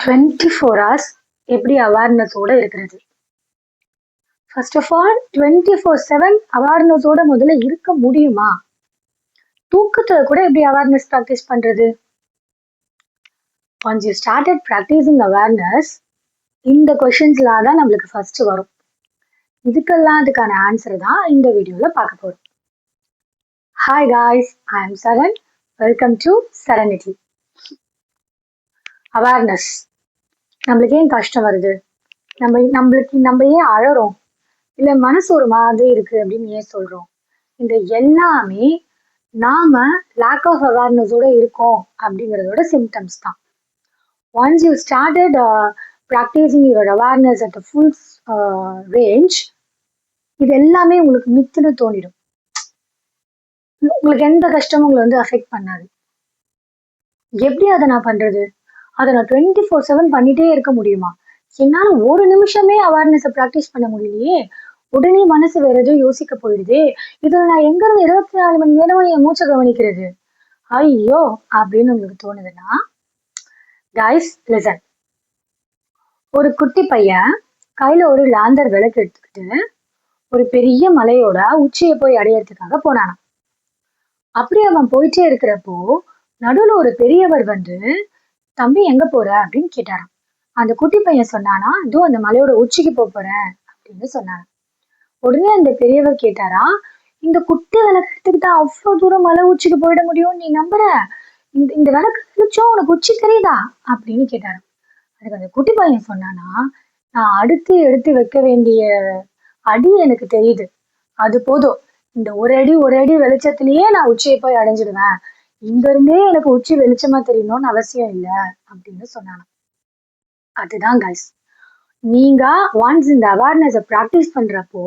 24 hours எப்படி அவேர்னஸோட இருக்கிறது? First of all 24/7 அவேர்னஸோட முதல்ல இருக்க முடியுமா? தூக்கத்துல கூட எப்படி அவேர்னஸ் ப்ராக்டிஸ் பண்றது? Once you started practising awareness, இந்த கொஷின்ஸ்லாம் தான் நம்மளுக்கு ஃபர்ஸ்ட் வரும். அதுக்கான ஆன்சர் தான் இந்த வீடியோல பார்க்க போறோம். Hi guys, I am Saran. Welcome to serenity. Awareness. நம்மளுக்கு ஏன் கஷ்டம் வருது? நம்ம ஏன் அழறோம்? இல்ல மனசு ஒரு மாதிரி இருக்கு அப்படின்னு ஏன் சொல்றோம்? இந்த எல்லாமே நாம லேக் ஆஃப் அவேர்னஸோட இருக்கோம் அப்படிங்கறதோட சிம்டம்ஸ் தான். Once you started practising your awareness at full range, இது எல்லாமே உங்களுக்கு மித்துன்னு தோணிடும். உங்களுக்கு எந்த கஷ்டமும் உங்களை அஃபெக்ட் பண்ணாது. எப்படி அதை நான் பண்றது? அதை நான் 24/7 பண்ணிட்டே இருக்க முடியுமா? என்னால ஒரு நிமிஷமே அவேர்னஸை ப்ராக்டிஸ் பண்ண முடியலையே. உடனே மனசு வேற எதுவும் யோசிக்க போயிடுதே. இதுல நான் எங்க இருந்து 24 மணி நேரமும் என் மூச்சை கவனிக்கிறது? ஐயோ அப்படின்னு உங்களுக்கு தோணுதுன்னா, கைஸ் லிசன். ஒரு குட்டி பையன் கையில ஒரு லாந்தர் விளக்கு எடுத்துக்கிட்டு ஒரு பெரிய மலையோட உச்சியை போய் அடையறதுக்காக போனானா. அப்படி அவன் போயிட்டே இருக்கிறப்போ நடுவுல ஒரு பெரியவர் வந்து, தம்பி எங்க போற அப்படின்னு கேட்டாராம். அந்த குட்டி பையன் சொன்னானா, இதோ அந்த மலையோட உச்சிக்கு போறேன் அப்படின்னு சொன்னான். உடனே அந்த பெரியவர் கேட்டாரா, இந்த குட்டி விளக்கு எடுத்துக்கிட்டா அவ்வளவு தூரம் மலை உச்சிக்கு போயிட முடியும் நீ நம்புற? இந்த விளக்கு வெளிச்சம் உனக்கு உச்சி தெரியுதா அப்படின்னு கேட்டாரு. அதுக்கு அந்த குட்டி பையன் சொன்னானா, நான் அடுத்து எடுத்து வைக்க வேண்டிய அடி எனக்கு தெரியுது, அது போதும். இந்த ஒரு அடி வெளிச்சத்திலேயே நான் உச்சியை போய் அடைஞ்சிடுவேன். இங்க இருந்தே எனக்கு உச்சி வெளிச்சமா தெரியணும்னு அவசியம் இல்லை அப்படின்னு சொன்னானா. அதுதான் கைஸ், நீங்க ஒன்ஸ் இந்த அவேர்னஸை ப்ராக்டிஸ் பண்றப்போ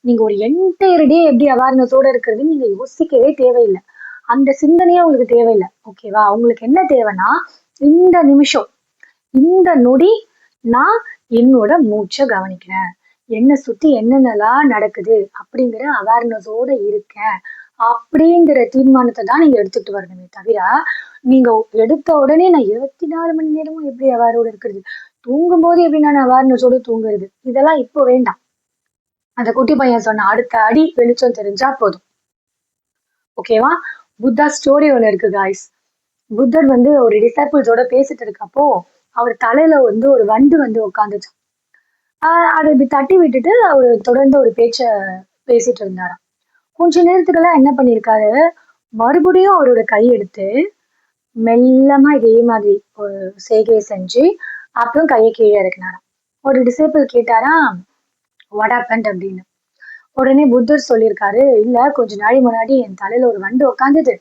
நீங்க ஒரு என்டையர் டே எப்படி அவேர்னஸோட இருக்கிறது நீங்க யோசிக்கவே தேவையில்லை. அந்த சிந்தனையே உங்களுக்கு தேவையில்லை. ஓகேவா? உங்களுக்கு என்ன தேவைன்னா, இந்த நிமிஷம், இந்த நொடி நான் என்னோட மூச்சை கவனிக்கிறேன், என்னை சுத்தி என்னென்னலாம் நடக்குது அப்படிங்கிற அவேர்னஸோட இருக்கேன் அப்படிங்கிற தீர்மானத்தை தான் நீங்க எடுத்துட்டு வரணுமே தவிர, நீங்க எடுத்த உடனே நான் 24 மணி நேரமும் எப்படி அவேரோட இருக்கிறது, தூங்கும் போது எப்படி நான் அவேர்னஸோட தூங்குறது, இதெல்லாம் இப்போ வேண்டாம். அந்த குட்டி பையன் சொன்ன அடுத்த அடி வெளிச்சம் தெரிஞ்சா போதும். ஓகேவா? புத்தா ஸ்டோரி ஒன்று இருக்கு காய்ஸ். புத்தர் வந்து ஒரு டிசைபிள்ஸோட பேசிட்டு இருக்கப்போ அவர் தலையில வந்து ஒரு வண்டு வந்து உட்காந்துச்சு. அதை இப்படி தட்டி விட்டுட்டு அவர் தொடர்ந்து ஒரு பேச்ச பேசிட்டு இருந்தாராம். கொஞ்ச நேரத்துக்கெல்லாம் என்ன பண்ணிருக்காரு, மறுபடியும் அவரோட கை எடுத்து மெல்லமா இதே மாதிரி ஒரு செய்கையை செஞ்சு அப்புறம் கையை கீழே இறக்குனாராம். ஒரு டிசைபிள் கேட்டாரா, வாட் ஹேப்பன்ட் அப்படின்னு. உடனே புத்தர் சொல்லியிருக்காரு, இல்ல கொஞ்ச நாள் முன்னாடி என் தலையில ஒரு வண்டு உட்காந்துது,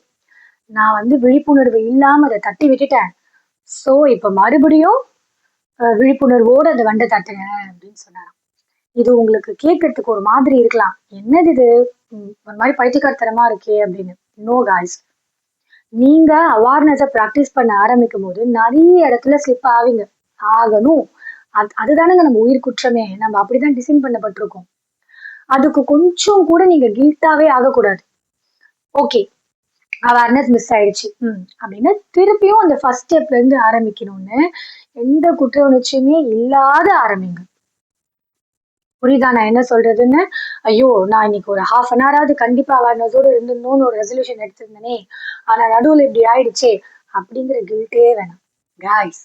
நான் வந்து விழிப்புணர்வு இல்லாம அதை தட்டி விட்டுட்டேன். சோ இப்ப மறுபடியும் விழிப்புணர்வோட அந்த வண்டை தட்டுறேன் அப்படின்னு சொன்னாராம். இது உங்களுக்கு கேட்கறதுக்கு ஒரு மாதிரி இருக்கலாம், என்னது இது ஒரு மாதிரி பைத்தியக்காரத்தனமா இருக்கே அப்படின்னு. நோ காய்ஸ், நீங்க அவேர்னஸை ப்ராக்டிஸ் பண்ண ஆரம்பிக்கும் போது நிறைய இடத்துல ஸ்லிப் ஆகணும். அதுதானங்க நம்ம உயிர் குற்றமே. நம்ம அப்படிதான் டிசைன் பண்ணப்பட்டிருக்கோம். அதுக்கு கொஞ்சம் கூட நீங்க கில்ட்டாவே ஆகக்கூடாது. ஓகே, அவேர்னஸ் மிஸ் ஆயிடுச்சு அப்படின்னு திருப்பியும் அந்த ஃபர்ஸ்ட் ஸ்டெப்ல இருந்து ஆரம்பிக்கணும்னு எந்த குற்ற உணர்ச்சியுமே இல்லாத ஆரம்பிங்க. புரியுதா நான் என்ன சொல்றதுன்னு? ஐயோ நான் இன்னைக்கு ஒரு ½ an hour கண்டிப்பா அவேர்னஸோட இருந்துடணும்னு ஒரு ரெசல்யூஷன் எடுத்திருந்தேனே, ஆனா நடுவுல இப்படி ஆயிடுச்சே அப்படிங்கிற கில்ட்டே வேணாம் காய்ஸ்.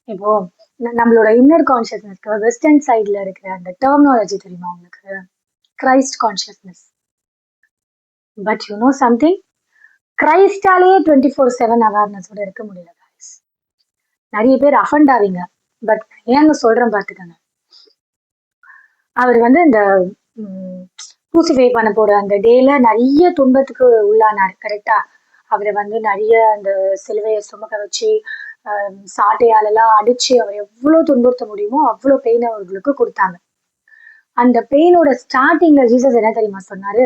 இப்போ நம்மளோட இன்னர் கான்சியஸ்னஸ்க்கு வெஸ்டர்ன் சைட்ல இருக்கிற அந்த டெர்மினாலஜி தெரியுமா உங்களுக்கு? Christ consciousness. But you know something, கிரைஸ்டாலேயே 24/7 அவேர்னஸோட இருக்க முடியல காய்ஸ். நிறைய பேர் அஃபண்ட் ஆவீங்க, பட் ஏன்னு சொல்றேன் பார்த்துக்கங்க. அவர் வந்து இந்த க்ரூசிஃபை பண்ண போற அந்த டேல நிறைய துன்பத்துக்கு உள்ளானார். கரெக்டா? அவரை வந்து நிறைய அந்த சிலுவையை சுமக்க வச்சு சாட்டையாலெல்லாம் அடிச்சு அவர் எவ்வளவு துன்புறுத்த முடியுமோ அவ்வளவு பெயின் அவர்களுக்கு கொடுத்தாங்க. அந்த பெயினோட ஸ்டார்டிங்ல ஜீசஸ் என்ன தெரியுமா சொன்னாரு?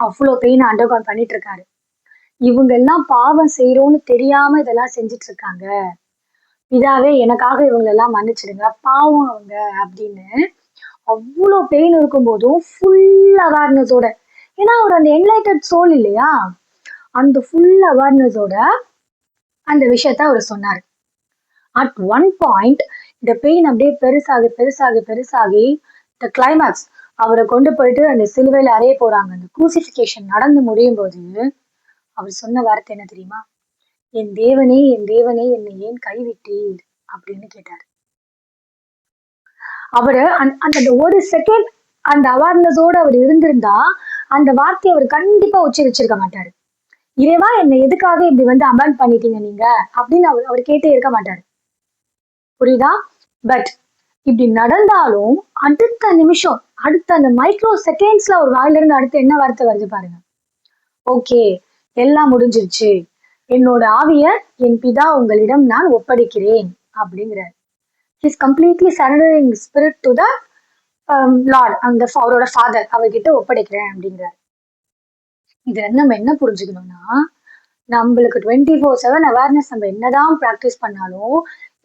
அவ்வளோ பெயின் அண்டர்கான் பண்ணிட்டு இருக்காரு, இவங்க எல்லாம் பாவம் செய்யறோம்னு தெரியாம இதெல்லாம் செஞ்சுட்டு இருக்காங்க, இதாவே எனக்காக இவங்களெல்லாம் மன்னிச்சிடுங்க, பாவம் அவங்க அப்படின்னு அவ்வளோ பெயின் இருக்கும் போதும் ஃபுல் அவேர்னஸோட, ஏன்னா அவர் அந்த என்லைட்டட் சோல் இல்லையா, அந்த ஃபுல் அவேர்னஸோட அந்த விஷயத்த அவர் சொன்னார். அட் ஒன் பாயிண்ட் இந்த பெயின் அப்படியே பெருசாகி இந்த கிளைமேக்ஸ் அவரை கொண்டு போயிட்டு அந்த சிலுவையில அறைய போறாங்க. அந்த குரூசிஃபிகேஷன் நடந்து முடியும் போது அவர் சொன்ன வார்த்தை என்ன தெரியுமா? என் தேவனே என்னை ஏன் கைவிட்டீர் அப்படின்னு கேட்டாரு. அவரு அந்த ஒரு செகண்ட் அந்த அவேர்னஸோட அவர் இருந்திருந்தா அந்த வார்த்தையை அவர் கண்டிப்பா உச்சரிச்சிருக்க மாட்டாரு. இறைவா என்னை எதுக்காக இப்படி வந்து அபாண்ட் பண்ணிட்டீங்க நீங்க அப்படின்னு அவர் கேட்டே இருக்க மாட்டாரு. புரியுதா? பட் இப்படி நடந்தாலும் அடுத்த நிமிஷம் அடுத்த அந்த மைக்ரோ செகண்ட்ஸ்ல ஒரு வாயில இருந்து அடுத்து என்ன வார்த்தை வருது பாருங்க. ஓகே, எல்லாம் முடிஞ்சிருச்சு, என்னோட ஆவிய என் பிதா உங்களிடம் நான் ஒப்படைக்கிறேன் அப்படிங்கிறார். His completely surrendering spirit to the Lord, அந்த அவரோட ஃபாதர் அவர்கிட்ட ஒப்படைக்கிறேன் அப்படிங்கிறார். இதுல நம்ம என்ன புரிஞ்சுக்கணும்னா, நம்மளுக்கு 24/7 அவேர்னஸ் நம்ம என்னதான் ப்ராக்டிஸ் பண்ணாலும்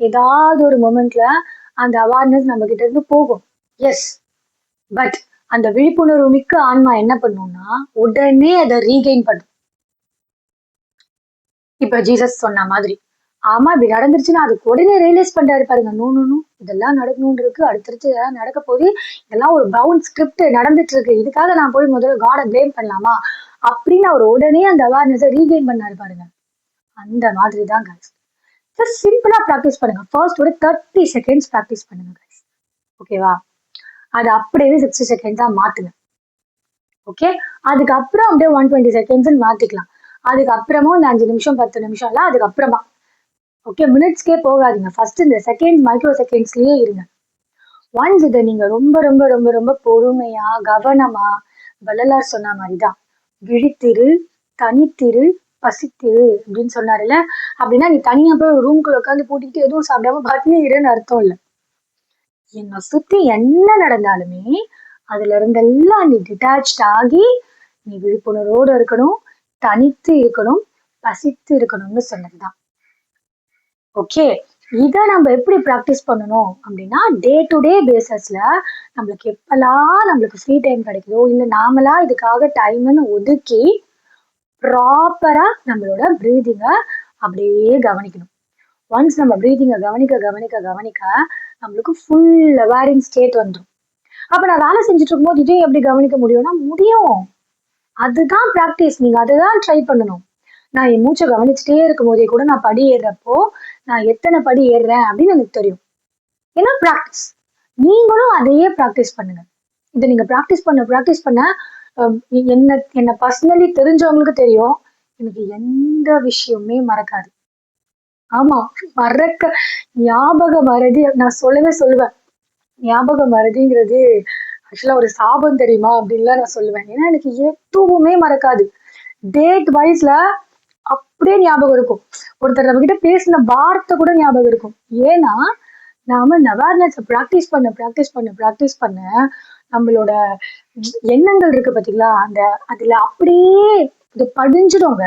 ஏதாவது ஒரு மொமெண்ட்ல அந்த அவேர்னஸ் நம்ம கிட்ட இருந்து போகும். எஸ், பட் அந்த விழிப்புணர்வு மிக்க ஆன்மா என்ன பண்ணும்னா உடனே அதை ரீகெயின் பண்ணும். இப்ப ஜீசஸ் சொன்ன மாதிரி, ஆமா இப்படி நடந்துருச்சுன்னா அதுக்கு உடனே ரியலைஸ் பண்றாரு பாருங்க. நோ இதெல்லாம் நடக்கணும்னு இருக்கு, அடுத்தடுத்து இதெல்லாம் நடக்க போது, இதெல்லாம் ஒரு பிரவுன் ஸ்கிரிப்ட் நடந்துட்டு இருக்கு, இதுக்காக நான் போய் முதல்ல காடை பிளேம் பண்ணலாமா அப்படின்னு அவர் உடனே அந்த அவேர்னஸை ரீகெயின் பண்ணாரு பாருங்க. அந்த மாதிரி தான் கைஸ். ஜஸ்ட் சிம்பிளா ப்ராக்டிஸ் பண்ணுங்க. ஃபர்ஸ்ட் ஒரு 30 செகண்ட்ஸ் ப்ராக்டிஸ் பண்ணுங்க கைஸ். ஓகேவா? அது அப்படியே 60 செகண்ட்ஸா மாத்துங்க. ஓகே, அதுக்கப்புறம் அப்படியே 120 செகண்ட்ஸ் மாத்திக்கலாம். அதுக்கப்புறமும் இந்த 5 நிமிஷம் 10 நிமிஷம் எல்லாம் அதுக்கப்புறமா. ஓகே, மினிட்ஸ்க்கே போகாதீங்க. ஃபர்ஸ்ட் இந்த செகண்ட் மைக்ரோ செகண்ட்ஸ்லயே இருங்க. ஒன்ஸ் இதை நீங்க ரொம்ப ரொம்ப ரொம்ப ரொம்ப பொறுமையா கவனமா, வள்ளலார் சொன்ன மாதிரிதான் விழித்திரு, தனித்திரு, பசித்திரு அப்படின்னு சொன்னாருல்ல. அப்படின்னா நீ தனியா போய் ஒரு ரூம்குள்ள உட்காந்து பூட்டிக்கிட்டு எதுவும் சாப்பிடாம பட்னி இருன்னு அர்த்தம் இல்லை. என்னை சுத்தி என்ன நடந்தாலுமே அதுல இருந்தெல்லாம் நீ டிட்டாச் ஆகி நீ விழிப்புணர்வோடு இருக்கணும், தனித்து இருக்கணும், பசித்து இருக்கணும்னு சொன்னதுதான். ஓகே, இதை நம்ம எப்படி ப்ராக்டிஸ் பண்ணணும் அப்படின்னா, டே டு டே பேசஸ்ல நம்மளுக்கு எப்பெல்லாம் நம்மளுக்கு ஃப்ரீ டைம் கிடைக்குதோ இல்லை நாமளா இதுக்காக டைம்னு ஒதுக்கி ப்ராப்பரா நம்மளோட பிரீதிங்கை அப்படியே கவனிக்கணும். ஒன்ஸ் நம்ம பிரீதிங்கை கவனிக்க கவனிக்க கவனிக்க நம்மளுக்கு ஃபுல் அவேரிங் ஸ்டேட் வந்துடும். அப்ப நான் வேலை செஞ்சுட்டு இருக்கும்போது இதையும் எப்படி கவனிக்க முடியும்னா முடியும். அதுதான் ப்ராக்டிஸ். நீங்க அதுதான் ட்ரை பண்ணணும். நான் என் மூச்சை கவனிச்சுட்டே இருக்கும் போதே கூட நான் படி ஏறுறப்போ நான் எத்தனை படி ஏறுறேன் அப்படின்னு எனக்கு தெரியும். ஏன்னா ப்ராக்டிஸ். நீங்களும் அதையே ப்ராக்டிஸ் பண்ணுங்க. இதை நீங்க ப்ராக்டிஸ் பண்ண என்ன பர்சனலி தெரிஞ்சவங்களுக்கு தெரியும், எனக்கு எந்த விஷயமே மறக்காது. ஆமா, ஞாபக மறதி நான் சொல்லுவேன். ஞாபக மறதிங்கிறது ஆக்சுவலா ஒரு சாபம் தெரியுமா அப்படின்லாம் நான் சொல்லுவேன். ஏன்னா எனக்கு எதுவுமே மறக்காது. டேட் வைஸ்ல அப்படியே ஞாபகம் இருக்கும். ஒருத்தர் நம்ம கிட்ட பேசின வார்த்தை கூட ஞாபகம் இருக்கும். ஏன்னா நாம அவேர்னஸ் ப்ராக்டிஸ் பண்ண நம்மளோட எண்ணங்கள் இருக்கு பாத்தீங்களா, அதுல அப்படியே இது படிஞ்சிடுங்க.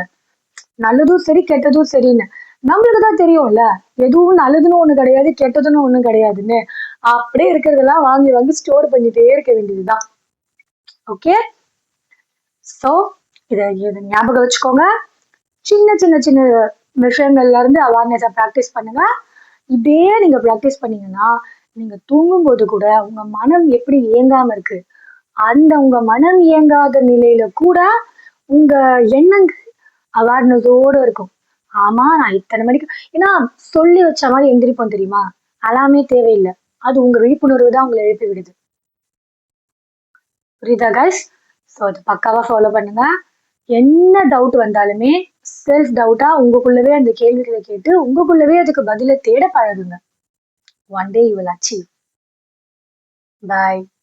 நல்லதும் சரி கெட்டதும் சரின்னு நம்மளுக்கு தான் தெரியும்ல, எதுவும் நல்லதுன்னு ஒண்ணு கிடையாது, கெட்டதுன்னு ஒண்ணும் கிடையாதுன்னு. அப்படியே இருக்கிறதெல்லாம் வாங்கி வாங்கி ஸ்டோர் பண்ணிட்டே இருக்க வேண்டியதுதான். ஓகே, ஸோ இதை ஞாபகம் வச்சுக்கோங்க. சின்ன சின்ன சின்ன விஷயங்கள்ல இருந்து அவேர்னஸை ப்ராக்டிஸ் பண்ணுங்க. இப்படியே நீங்க ப்ராக்டிஸ் பண்ணீங்கன்னா நீங்க தூங்கும் போது கூட உங்க மனம் எப்படி இயங்காம இருக்கு, அந்த உங்க மனம் இயங்காத நிலையில கூட உங்க எண்ணங்கள் அவேர்னஸோட இருக்கும். ஆமா நான் இத்தனை மணிக்கு, ஏன்னா சொல்லி வச்ச மாதிரி எந்திரிப்போம் தெரியுமா, அலாமே தேவையில்லை. அது உங்க விழிப்புணர்வு தான் உங்களை எழுப்பி விடுது. புரியுதா கைஸ்? ஸோ அது பக்காவா ஃபாலோ பண்ணுங்க. என்ன டவுட் வந்தாலுமே செல்ஃப் டவுட்டா உங்களுக்குள்ளவே அந்த கேள்விகளை கேட்டு உங்களுக்குள்ளவே அதுக்கு பதிலை தேட பழகுங்க. One day you will achieve. Bye.